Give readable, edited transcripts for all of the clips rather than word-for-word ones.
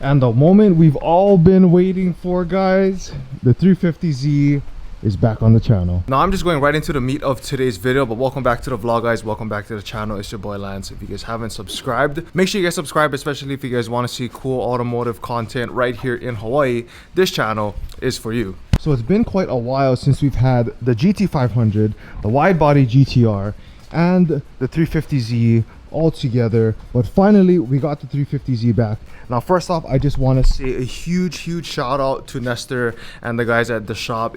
And the moment we've all been waiting for, guys, the 350Z is back on the channel. Now I'm just going right into the meat of today's video, but welcome back to the vlog, guys. Welcome back to the channel. It's your boy Lance. If you guys haven't subscribed, make sure you guys subscribe, especially if you guys want to see cool automotive content right here in Hawaii. This channel is for you. So it's been quite a while since we've had the GT500, the wide body GTR, and the 350Z all together, but finally we got the 350Z back. Now first off, I just want to say a huge shout out to Nestor and the guys at the shop.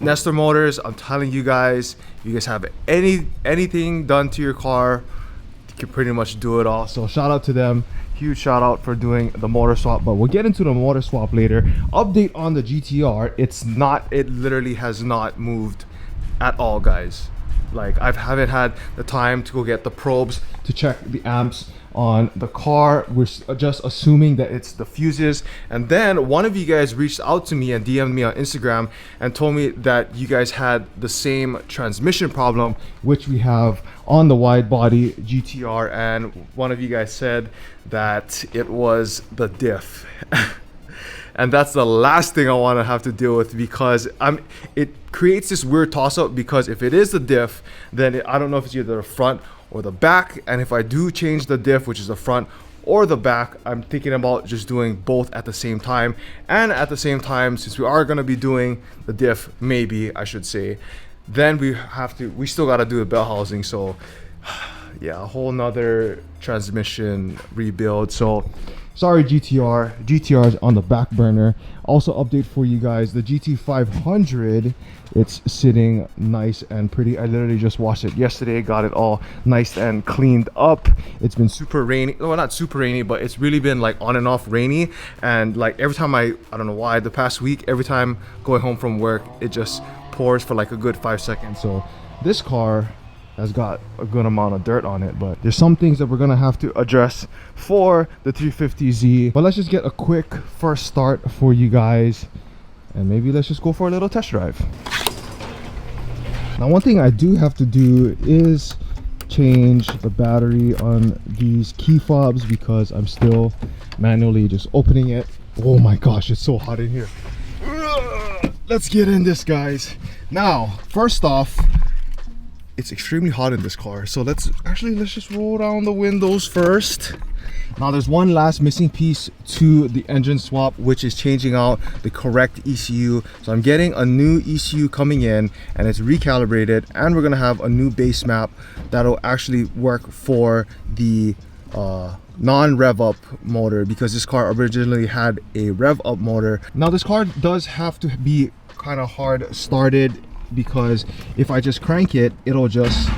Nestor Motors, I'm telling you guys, you guys have anything done to your car, you can pretty much do it all. So shout out to them. Huge shout out for doing the motor swap, but we'll get into the motor swap later. Update on the GTR, it literally has not moved at all, guys. Like, I haven't had the time to go get the probes to check the amps on the car. We're just assuming that it's the fuses. And then one of you guys reached out to me and DM'd me on Instagram and told me that you guys had the same transmission problem which we have on the wide body GTR, and one of you guys said that it was the diff. And that's the last thing I want to have to deal with, because it creates this weird toss-up, because if it is the diff, then I don't know if it's either the front or the back. And if I do change the diff, which is the front or the back, I'm thinking about just doing both at the same time. And at the same time, since we are going to be doing the diff, maybe I should say, then we still got to do the bell housing. So yeah, a whole nother transmission rebuild. So sorry GTR is on the back burner. Also update for you guys, the GT500, it's sitting nice and pretty. I literally just washed it yesterday, got it all nice and cleaned up. It's been super rainy, well, not super rainy, but it's really been like on and off rainy. And like every time I don't know why, the past week, every time going home from work, it just pours for like a good 5 seconds. So this car has got a good amount of dirt on it, but there's some things that we're gonna have to address for the 350Z. But let's just get a quick first start for you guys, and maybe let's just go for a little test drive. Now one thing I do have to do is change the battery on these key fobs, because I'm still manually just opening it. Oh my gosh, it's so hot in here. Let's get in this, guys. Now first off, it's extremely hot in this car, so let's just roll down the windows first. Now there's one last missing piece to the engine swap, which is changing out the correct ECU. So I'm getting a new ECU coming in, and it's recalibrated, and we're gonna have a new base map that'll actually work for the non-rev up motor, because this car originally had a rev up motor. Now this car does have to be kind of hard started, because if I just crank it, it'll just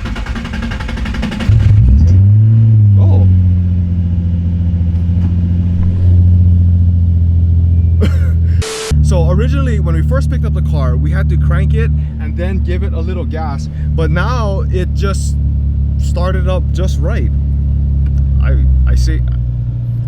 So originally when we first picked up the car, we had to crank it and then give it a little gas, but now it just started up just right.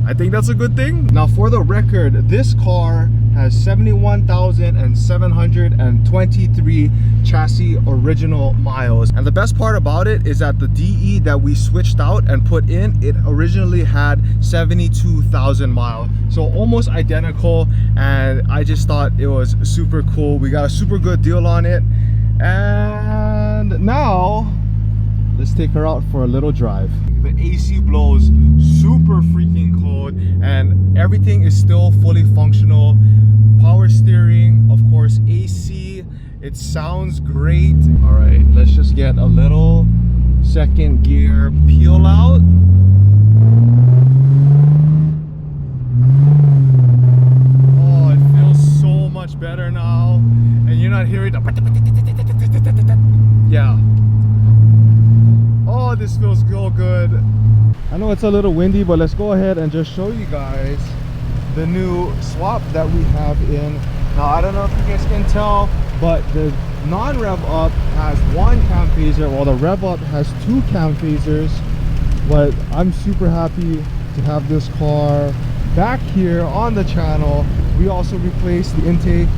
I think that's a good thing. Now for the record, this car has 71,723 chassis original miles. And the best part about it is that the DE that we switched out and put in, it originally had 72,000 miles. So almost identical, and I just thought it was super cool. We got a super good deal on it. And now let's take her out for a little drive. The AC blows super freaking cold, and everything is still fully functional. Power steering, of course, AC. It sounds great. All right, let's just get a little second gear peel out. Oh, it feels so much better now, and you're not hearing the yeah. Oh, this feels so good. I know it's a little windy, but let's go ahead and just show you guys the new swap that we have in. Now I don't know if you guys can tell, but the non-rev up has one cam phaser, while the rev up has two cam phasers. But I'm super happy to have this car back here on the channel. We also replaced the intake.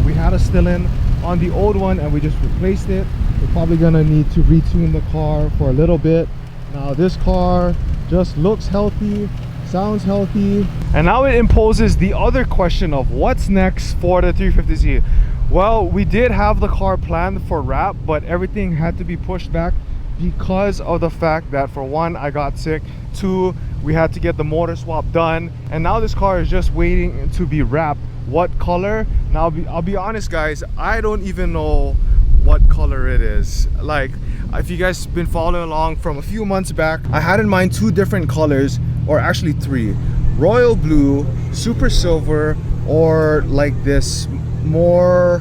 We had a still-in on the old one, and we just replaced it. We're probably gonna need to retune the car for a little bit. Now this car just looks healthy. The engine sounds healthy. And now it imposes the other question of what's next for the 350Z. Well, we did have the car planned for wrap, but everything had to be pushed back because of the fact that, for one, I got sick, two, we had to get the motor swap done, and now this car is just waiting to be wrapped. What color? Now I'll be honest guys, I don't even know what color it is. Like, if you guys been following along from a few months back, I had in mind 2 different colors, or actually 3: royal blue, super silver, or like this more,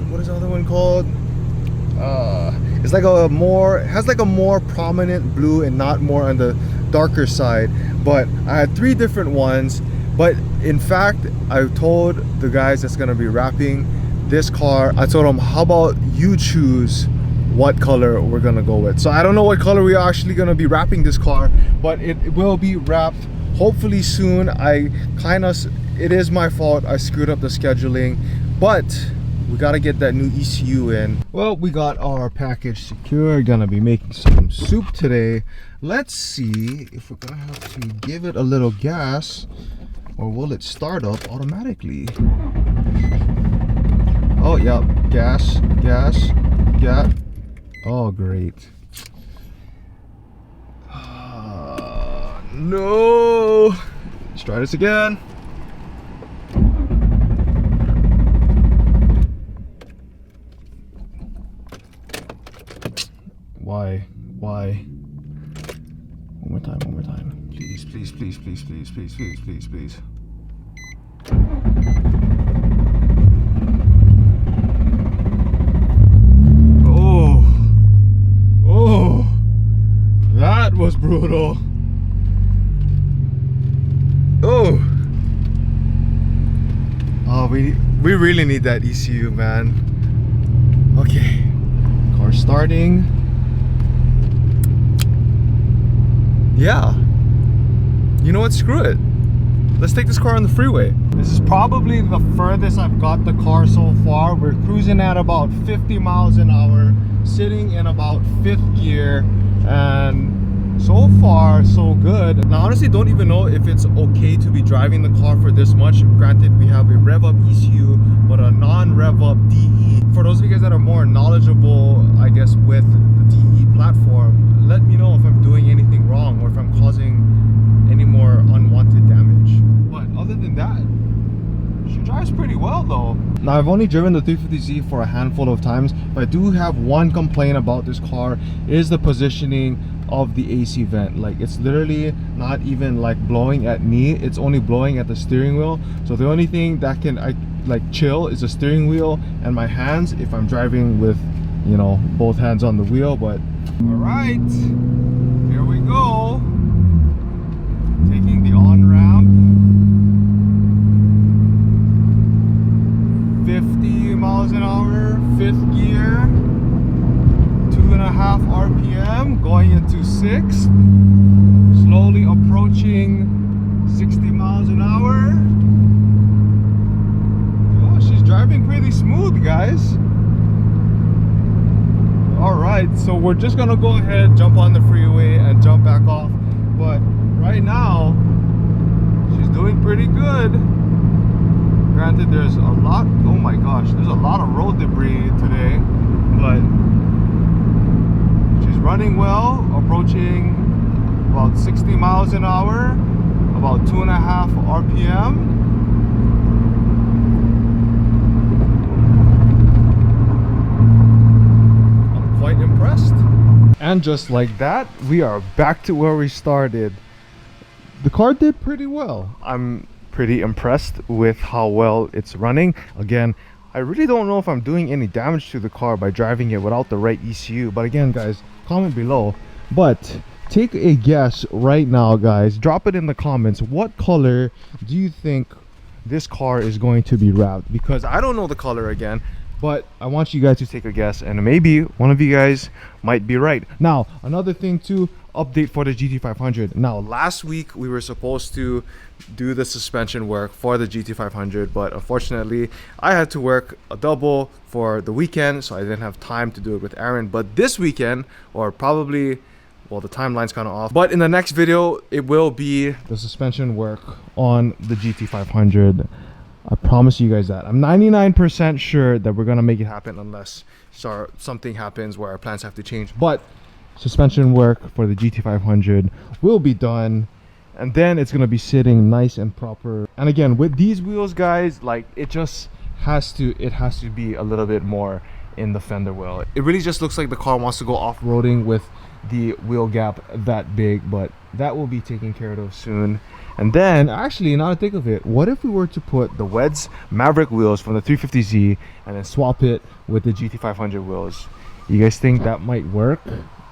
what is the other one called? It's like a more, has like a more prominent blue and not more on the darker side. But I had 3 different ones. But in fact, I told the guys that's gonna be wrapping this car, I told them, how about you choose what color we're gonna go with. So I don't know what color we're actually gonna be wrapping this car, but it will be wrapped hopefully soon. It is my fault, I screwed up the scheduling, but we gotta get that new ECU in. Well, we got our package secure. Gonna be making some soup today. Let's see if we're gonna have to give it a little gas, or will it start up automatically? Oh yeah, gas. Oh great. No, let's try this again. Why? One more time. Please. Oh, that was brutal. Oh, we really need that ECU, man. Okay, car starting. Yeah, you know what, screw it, let's take this car on the freeway. This is probably the furthest I've got the car so far. We're cruising at about 50 miles an hour, sitting in about 5th gear, and so far so good. Now honestly, don't even know if it's okay to be driving the car for this much. Granted, we have a rev up ECU but a non-rev up DE. For those of you guys that are more knowledgeable, I guess, with the DE platform, let me know if I'm doing anything wrong or if I'm causing any more unwanted damage. But other than that, she drives pretty well though. Now I've only driven the 350Z for a handful of times, but I do have one complaint about this car, is the positioning of the AC vent. Like, it's literally not even like blowing at me, it's only blowing at the steering wheel. So the only thing that can chill is the steering wheel and my hands if I'm driving with, you know, both hands on the wheel. But all right, here we go, taking the on-ramp. 50 miles an hour, 5th gear, 2.5 RPM, going into 6, slowly approaching 60 miles an hour. Oh, she's driving pretty smooth, guys. All right, so we're just gonna go ahead, jump on the freeway and jump back off. But right now, she's doing pretty good. Granted, there's a lot, oh my gosh, there's a lot of road debris today, but she's running well, approaching about 60 miles an hour, about 2.5 RPM. I'm quite impressed. And just like that, we are back to where we started. The car did pretty well. I'm pretty impressed with how well it's running. Again, I really don't know if I'm doing any damage to the car by driving it without the right ECU, but again guys, comment below. But take a guess right now, guys, drop it in the comments, what color do you think this car is going to be wrapped? Because I don't know the color again, but I want you guys to take a guess, and maybe one of you guys might be right. Now another thing too, update for the GT500. Now last week we were supposed to do the suspension work for the GT500, but unfortunately I had to work a double for the weekend, so I didn't have time to do it with Aaron. But this weekend, or probably well, the timeline's kind of off. But in the next video, it will be the suspension work on the GT500. I promise you guys that. I'm 99% sure that we're gonna make it happen unless something happens where our plans have to change. But suspension work for the GT500 will be done, and then it's gonna be sitting nice and proper. And again, with these wheels, guys, like it has to be a little bit more in the fender well. It really just looks like the car wants to go off-roading with the wheel gap that big, but that will be taken care of soon. And then, actually, now I think of it, what if we were to put the Weds Maverick wheels from the 350Z and then swap it with the GT500 wheels? You guys think that might work?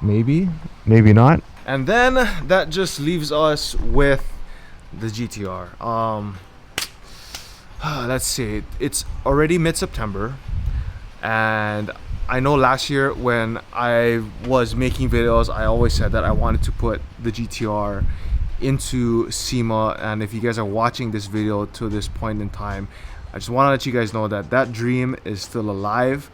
Maybe, maybe not. And then that just leaves us with the GTR. Let's see, it's already mid-September, and I know last year when I was making videos, I always said that I wanted to put the GTR into SEMA. And if you guys are watching this video to this point in time, I just want to let you guys know that that dream is still alive.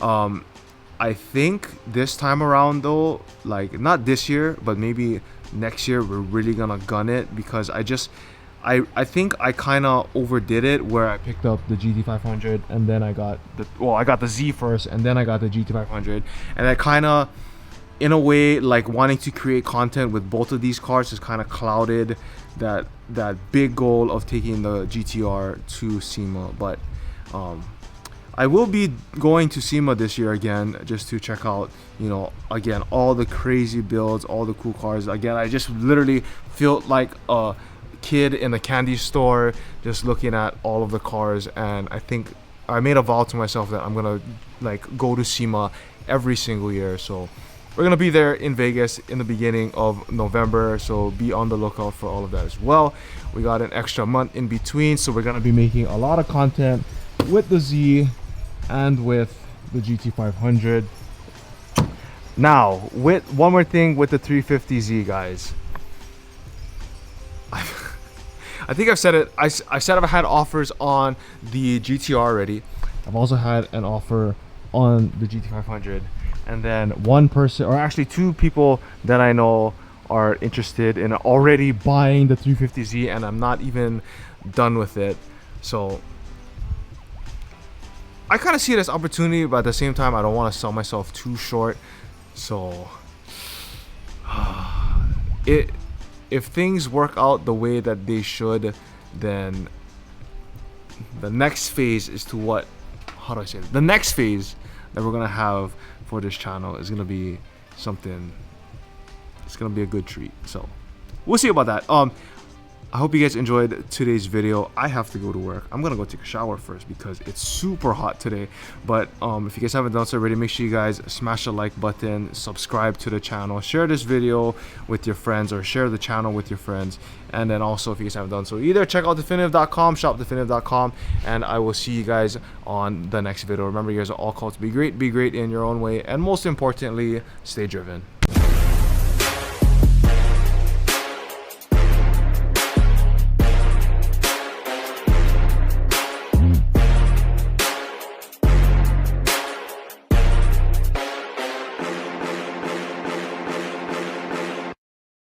I think this time around though, like not this year, but maybe next year, we're really gonna gun it, because I think I kind of overdid it, where I picked up the GT500 and then I got the Z first and then I got the GT500, and I kind of, in a way, like wanting to create content with both of these cars has kind of clouded that big goal of taking the GTR to SEMA. But I will be going to SEMA this year again, just to check out, you know, again, all the crazy builds, all the cool cars. Again, I just literally feel like a kid in a candy store just looking at all of the cars. And I think I made a vow to myself that I'm gonna like go to SEMA every single year. So we're gonna be there in Vegas in the beginning of November, so be on the lookout for all of that as well. We got an extra month in between, so we're gonna be making a lot of content with the Z and with the GT500. Now, with one more thing with the 350Z, guys. I think I've said it. I said I've had offers on the GTR already. I've also had an offer on the GT500, and then one person, or actually two people that I know, are interested in already buying the 350Z, and I'm not even done with it. So I kind of see it as opportunity, but at the same time, I don't want to sell myself too short. So if things work out the way that they should, then the next phase is to what, how do I say it? The next phase that we're gonna have for this channel is gonna be something, it's gonna be a good treat. So we'll see about that. I hope you guys enjoyed today's video. I have to go to work. I'm gonna go take a shower first because it's super hot today. But if you guys haven't done so already, make sure you guys smash the like button, subscribe to the channel, share this video with your friends, or share the channel with your friends. And then also, if you guys haven't done so either, check out definitive.com, shop definitive.com, and I will see you guys on the next video. Remember, you guys are all called to be great in your own way, and most importantly, stay driven.